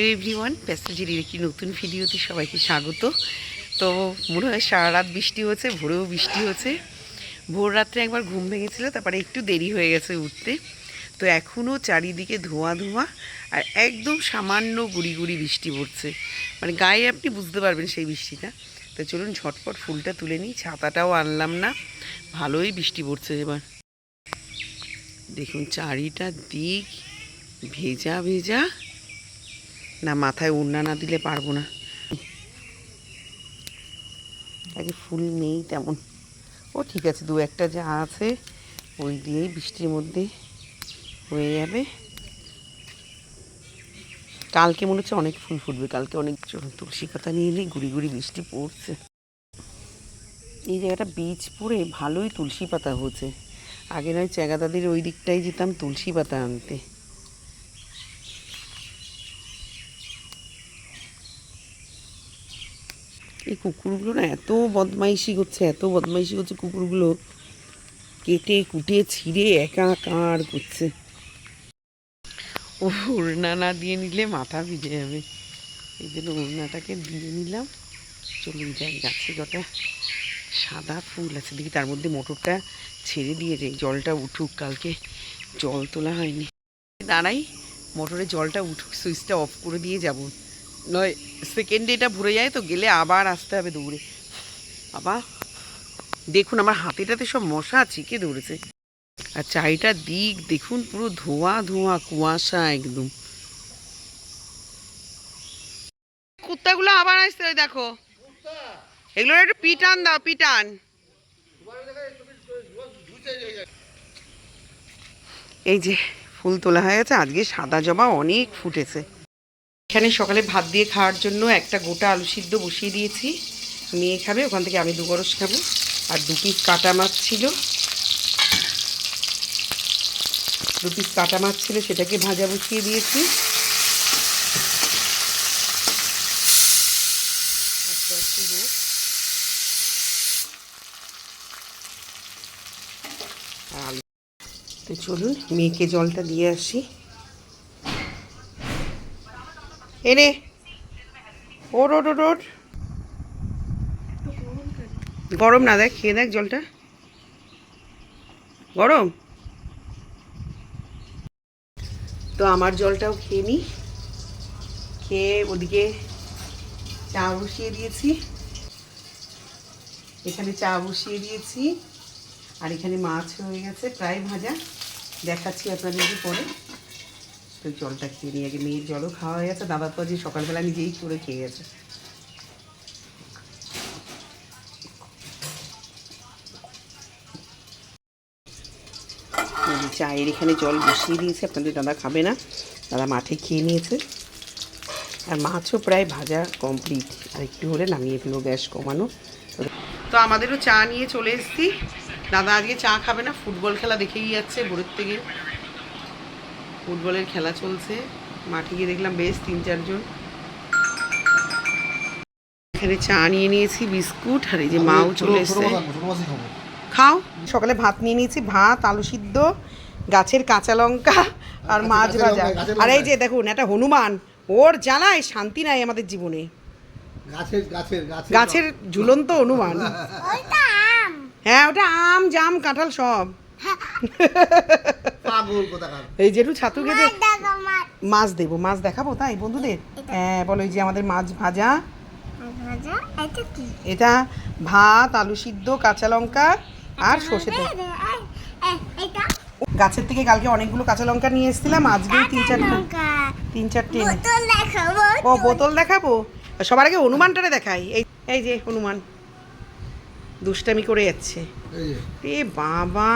Hello everyone, প্যাসেঞ্জারের একটি নতুন ভিডিওতে সবাইকে স্বাগত। তো মনে হয় সারা রাত বৃষ্টি হচ্ছে, ভোরেও বৃষ্টি হচ্ছে। ভোর রাত্রে একবার ঘুম ভেঙেছিল, তারপরে একটু দেরি হয়ে গেছে উঠতে। তো এখনও চারিদিকে ধোঁয়া ধোঁয়া আর একদম সামান্য গুড়ি গুড়ি বৃষ্টি পড়ছে, মানে গায়ে আপনি বুঝতে পারবেন সেই বৃষ্টিটা। তো চলুন ঝটপট ফুলটা তুলে নিই, ছাতাটাও আনলাম না, ভালোই বৃষ্টি পড়ছে এবার। দেখুন চারিটা দিক ভেজা ভেজা, না মাথায় ওড়না না দিলে পারবো না। আগে ফুল নেই তেমন, ও ঠিক আছে, দু একটা যা আছে ওই দিয়েই বৃষ্টির মধ্যে হয়ে যাবে। কালকে মনে হচ্ছে অনেক ফুল ফুটবে, কালকে অনেক। তুলসী পাতা নিয়ে নিই, গুড়ি গুড়ি বৃষ্টি পড়ছে। এই জায়গাটা বীজ পড়ে ভালোই তুলসী পাতা হচ্ছে। আগে নয় চ্যাগাদাদের ওই দিকটাই যেতাম তুলসী পাতা আনতে। এই কুকুরগুলো না এত বদমাইশি করছে, এত বদমাইশি করছে কুকুরগুলো, কেটে কুটে ছিঁড়ে একাকার করছে। ওড়না না দিয়ে নিলে মাথা ভিজে যাবে, এই জন্য ওড়নাটাকে দিয়ে নিলাম। চলুন যাই, গাছে কটা সাদা ফুল আছে দেখি, তার মধ্যে মোটরটা ছেড়ে দিয়ে যাই, জলটা উঠুক, কালকে জল তোলা হয়নি। দাঁড়াই, মোটরে জলটা উঠুক, সুইচটা অফ করে দিয়ে যাব, নয় সেকেন্ডে এটা ভরে যায় তো, গেলে আবার আসতে হবে দৌড়ে। আবার দেখুন আমার হাতেটাতে সব মশা ছিকে ধরেছে। আর চারিটা দিক দেখুন পুরো ধোঁয়া ধোঁয়া, কুয়াশা একদম। কুত্তাগুলো আবার আসছে, ওই দেখো, এগুলো একটু পিটান দাও, পিটান। এই যে ফুল তোলা হয়ে গেছে, আজকে সাদা জবা অনেক ফুটেছে। এখানে সকালে ভাত দিয়ে খাওয়ার জন্য একটা গোটা আলু সিদ্ধ বসিয়ে দিয়েছি, মেয়ে খাবে, ওখান থেকে আমি 2 গরস খাবো। আর 2 পিস কাটা মাছ ছিল, 2 পিস কাটা মাছ ছিল, সেটাকে ভাজা বসিয়ে দিয়েছি। আলু, তো চলুন মেয়েকে জলটা দিয়ে আসি। এনে ওর ওর ওর ওর গরম না, দেখ খেয়ে দেখ জলটা গরম। তো আমার জলটাও খেয়ে নিই, খেয়ে ওদিকে চা বসিয়ে দিয়েছি, এখানে চা বসিয়ে দিয়েছি। আর এখানে মাছ হয়ে গেছে প্রায় ভাজা, দেখাচ্ছি আপনাদেরকে পরে। তো জলটা খেয়ে নিই আগে, মেয়ের জলও খাওয়া হয়ে গেছে, দাদা তো আজকে সকালবেলা নিজেই করে খেয়ে গেছে। চায়ের এখানে জল বসিয়ে দিয়েছে, আপনাদের দাদা খাবে না, দাদা মাঠে খেয়ে নিয়েছে। আর মাছও প্রায় ভাজা কমপ্লিট, আর একটু হলে নামিয়ে ফেলবো, গ্যাস কমানো। তো আমাদেরও চা নিয়ে চলে এসেছি, দাদা আজকে চা খাবে না, ফুটবল খেলা দেখেই যাচ্ছে ভোরের থেকে, ফুটবলের খেলা চলছে। মাঠে গিয়ে দেখলাম বেশ 3-4 জন। এখানে চা নিয়ে নিয়েছি, বিস্কুট, আর এই যে মাও চলে এসছে। খাও। সকালে ভাত নিয়ে নিয়েছি, ভাত, আলু সিদ্ধ, গাছের কাঁচা লঙ্কা আর মাছ ভাজা। আর এই যে দেখুন একটা হনুমান, ওর জ্বালায় শান্তি নাই আমাদের জীবনে। গাছের ঝুলন্ত হনুমান। হ্যাঁ ওটা আম জাম কাঁঠাল সব। এই যেটু ছাতু খেতে মাছ দেবো, মাছ দেখাবো তাই বন্ধুদের। হ্যাঁ বলো, এই যে আমাদের মাছ ভাজা, এটা ভাত, আলু সিদ্ধ, কাঁচা লঙ্কা আর সর্ষে তেল। গাছের থেকে কালকে অনেকগুলো কাঁচা লঙ্কা নিয়ে এসেছিলাম, আজকে 3-4টে। ও বোতল দেখাবো, সবার আগে হনুমানটারে দেখাই। এই যে হনুমান দুষ্টামি করে যাচ্ছে, এ বাবা।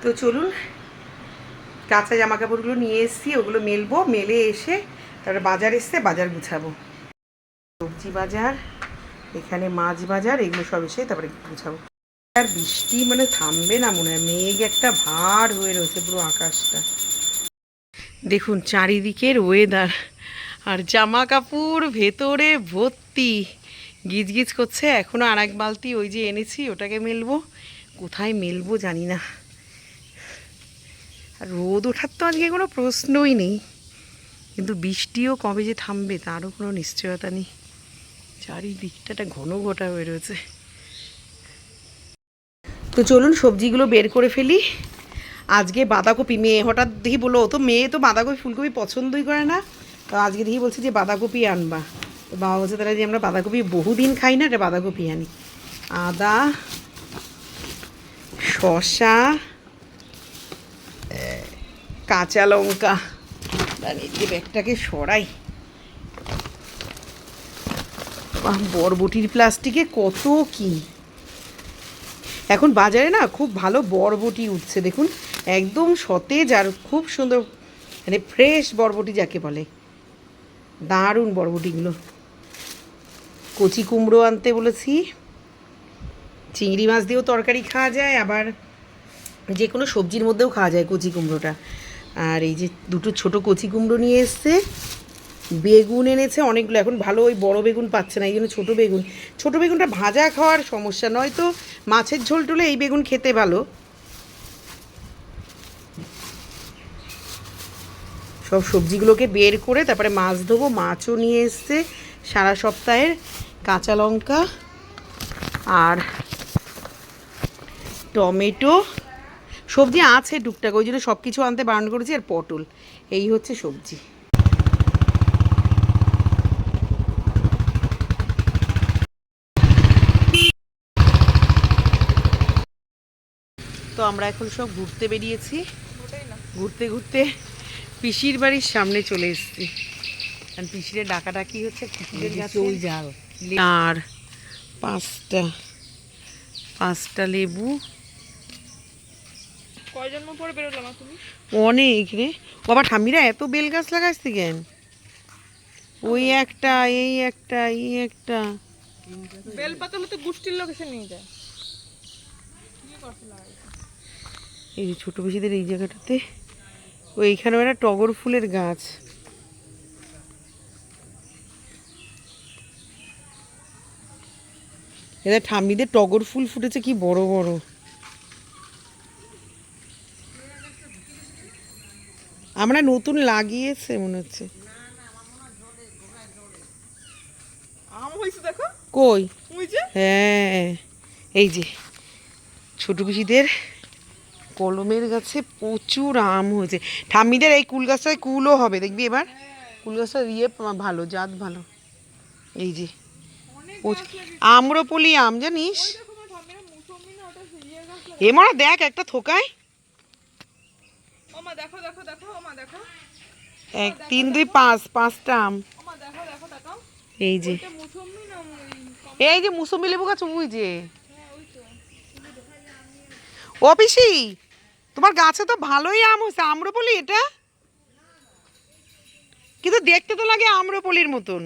তো চলুন, কাঁচা জামা কাপড়গুলো নিয়ে এসেছি, ওগুলো মেলবো, মেলে এসে তারপরে বাজার এসছে, বাজার গুছাবো, সবজি বাজার, এখানে মাছ বাজার, এগুলো সব এসে তারপরে গুছাবো। আর বৃষ্টি মানে থামবে না মনে হয়, মেঘ একটা ভার হয়ে রয়েছে পুরো আকাশটা। দেখুন চারিদিকের ওয়েদার, আর জামা কাপড় ভেতরে ভর্তি, গিজগিজ করছে। এখনও আর এক বালতি ওই যে এনেছি, ওটাকে মেলবো, কোথায় মেলবো জানি না। আর রোদ ওঠার তো আজকে কোনো প্রশ্নই নেই, কিন্তু বৃষ্টিও কবে যে থামবে তারও কোনো নিশ্চয়তা নেই। চারিদিকটা একটা ঘন ঘটা হয়ে রয়েছে। তো চলুন সবজিগুলো বের করে ফেলি। আজকে বাঁধাকপি, মেয়ে হঠাৎ দেখি বললো, ও তো মেয়ে তো বাঁধাকপি ফুলকপি পছন্দই করে না, তো আজকে দেখি বলছি যে বাঁধাকপি আনবা। তো বাবা বলছে তাহলে যে আমরা বাঁধাকপি বহুদিন খাই না, এটা বাঁধাকপি আনি। আদা, শসা, কাঁচা লঙ্কা, এই ব্যাগটাকে সরাই। বরবটির প্লাস্টিকে কত কি এখন বাজারে না, খুব ভালো বরবটি উঠছে দেখুন, একদম সতেজ আর খুব সুন্দর, মানে ফ্রেশ বরবটি যাকে বলে, দারুণ বরবটিগুলো। কচি কুমড়ো আনতে বলেছি, চিংড়ি মাছ দিয়েও তরকারি খাওয়া যায়, আবার যে কোনো সবজির মধ্যেও খাওয়া যায় কচি কুমড়োটা। আর এই যে দুটো ছোট কচি কুমড়ো নিয়ে এসছে, বেগুন এনেছে অনেকগুলো, এখন ভালো ওই বড় বেগুন পাচ্ছে না, এই জন্য ছোটো বেগুনটা ভাজা খাওয়ার সমস্যা, নয়তো মাছের ঝোল টুলে এই বেগুন খেতে ভালো। সব সবজিগুলোকে বের করে তারপরে মাছ ধোবো। মাছও নিয়ে এসছে সারা সপ্তাহের, কাঁচা লঙ্কা আর টমেটো, সবজি আছে টুকটাক, ওই জন্য সব কিছু আনতে বারণ করেছি, আর পটল, এই হচ্ছে সবজি। তো আমরা এখন সব ঘুরতে বেরিয়েছি, ঘুরতে ঘুরতে পিসির বাড়ির সামনে চলে এসেছি। কারণ পিসিরে ডাকাডাকি হচ্ছে কুকুরের গাছে জাল, আর পাঁচটা লেবু। কয় জন্ম পরে বেরোলাম তুমি? অনেক রে বাবা, ঠাম্মিরা এত বেল গাছ লাগাইছে কেন? ওই একটা, এই একটা, এই একটা। বেল পাতা হলে তো গোষ্ঠীর লোক এসে নিয়ে যায়। এই যে ছোট পিসিদের এই জায়গাটাতে, ওইখানে একটা টগর ফুলের গাছ। এদের ঠাম্মিদের টগর ফুল ফুটেছে কি বড় বড়। আমরা নতুন লাগিয়েছে মনে হচ্ছে। কই? হ্যাঁ, এই যে ছোট পিসিদের কলমের গাছে প্রচুর আম হয়েছে। ঠাম্মিদের এই কুল গাছটায় কুলও হবে দেখবি এবার, কুল গাছটা দিয়ে ভালো, জাত ভালো। এই যে আম্রপলি আম, জানিস এ মরা, দেখ একটা থোকায় 1 3 2 5 5টা আম। এই যে মুসম্বি লেবু গাছ, ওই যে। ও পিসি, তোমার গাছে তো ভালোই আম হয়েছে, আম্রপলি এটা, কিন্তু দেখতে তো লাগে আম্রপলির মতন।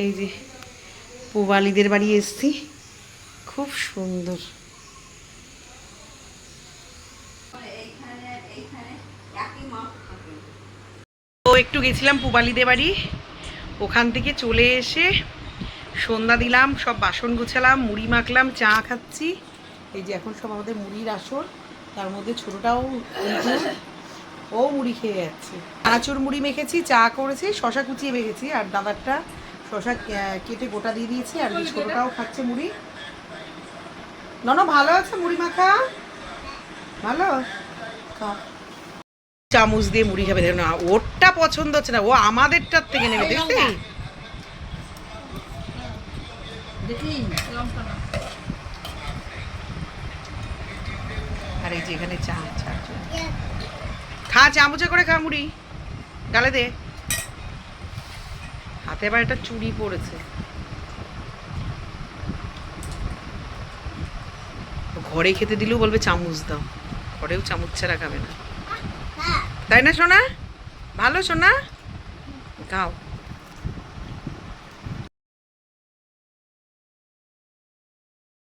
এই যে পুবালিদের বাড়ি এসছি, খুব সুন্দর। তো একটু গেছিলাম পুবালিদের বাড়ি, ওখান থেকে চলে এসে সন্ধ্যা দিলাম, সব বাসন গুছালাম, মুড়ি মাখলাম, চা খাচ্ছি। এই যে এখন সব আমাদের মুড়ির আসর, তার মধ্যে ছোটোটাও ও মুড়ি খেয়ে যাচ্ছে। আঁচড় মুড়ি মেখেছি, চা করেছি, শশা কুচিয়ে মেখেছি, আর দাদারটা শশা কেটে গোটা দিয়ে দিয়েছি, আর ছোটোটাও খাচ্ছে মুড়ি। নন ভালো আছে মুড়ি মাখা, ভালো চামচ দিয়ে মুড়ি খাবে। দেখো না, ওরটা পছন্দ হচ্ছে না, ও আমাদেরটার থেকে নেবে, দেখছি। আর এই যে এখানে চা খা, চামচে করে খা মুড়ি, গালে দে। হাতে আবার একটা চুড়ি পড়েছে। ঘরে খেতে দিলেও বলবে চামচ দাও, ঘরেও চামচ ছাড়া খাবে না, তাই না সোনা? ভালো সোনা, খাও।